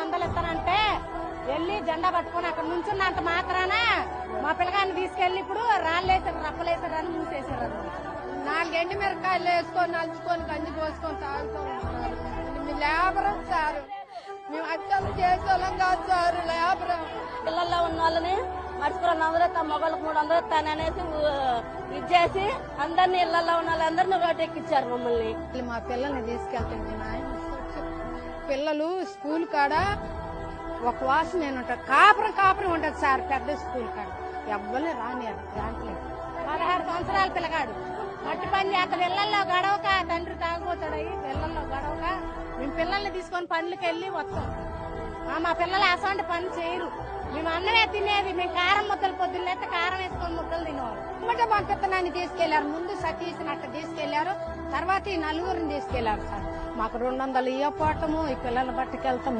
300 ఇస్తానంటే వెళ్ళి జెండా పట్టుకొని అక్కడ నుంచున్నంత మాత్రాన మా పిల్లగాన్ని తీసుకెళ్లి ఇప్పుడు రాళ్ళేసారు రప్పలేసారు అని మూసేసారు. 4 ఎండు మిరకాయలు వేసుకొని నలుచుకొని గంజి పోసుకొని తాగుతూ ఉంటారు. లేబరం సార్, మేము అత్యంత చేసేవాళ్ళం కాదు సార్. లేబరం పిల్లల్లో ఉన్న వాళ్ళని మర్చిపోయిన 100 ఇస్తాం, మగవాళ్ళకి 300 ఇస్తాను అనేసి ఇచ్చేసి అందరినీ ఇళ్లలో ఉన్న వాళ్ళందరినీ రోడ్డెక్కిచ్చారు మమ్మల్ని. మా పిల్లల్ని తీసుకెళ్తుంది నాయన. పిల్లలు స్కూల్ కాడ ఒక వాసన నేను ఉంటాను, కాపురం ఉంటది సార్. పెద్ద స్కూల్ కాడ ఎవ్వరు రానియరు, రావట్లేదు. 16 సంవత్సరాల పిల్లగాడు మట్టి పని చేస్తాడు. ఇళ్లలో గడవక తండ్రి తాగిపోతాడు. అయ్యి ఇళ్లలో గడవక మేము పిల్లల్ని తీసుకొని పనులకి వెళ్ళి వస్తాం. మా పిల్లలు అసంటి పని చేయరు. మేము అన్నమే తినేది. మేము కారం ముద్దలు పొద్దున్నైతే కారం వేసుకొని ముద్దలు తినేవాళ్ళు. అమ్మట పంపిత్తనాన్ని తీసుకెళ్లారు. ముందు సతీష్ని అట్ట తీసుకెళ్లారు, తర్వాత ఈ 4 తీసుకెళ్లారు సార్. మాకు 200 ఇవ్వపోవటము, ఈ పిల్లల బట్టుకెళ్తాం.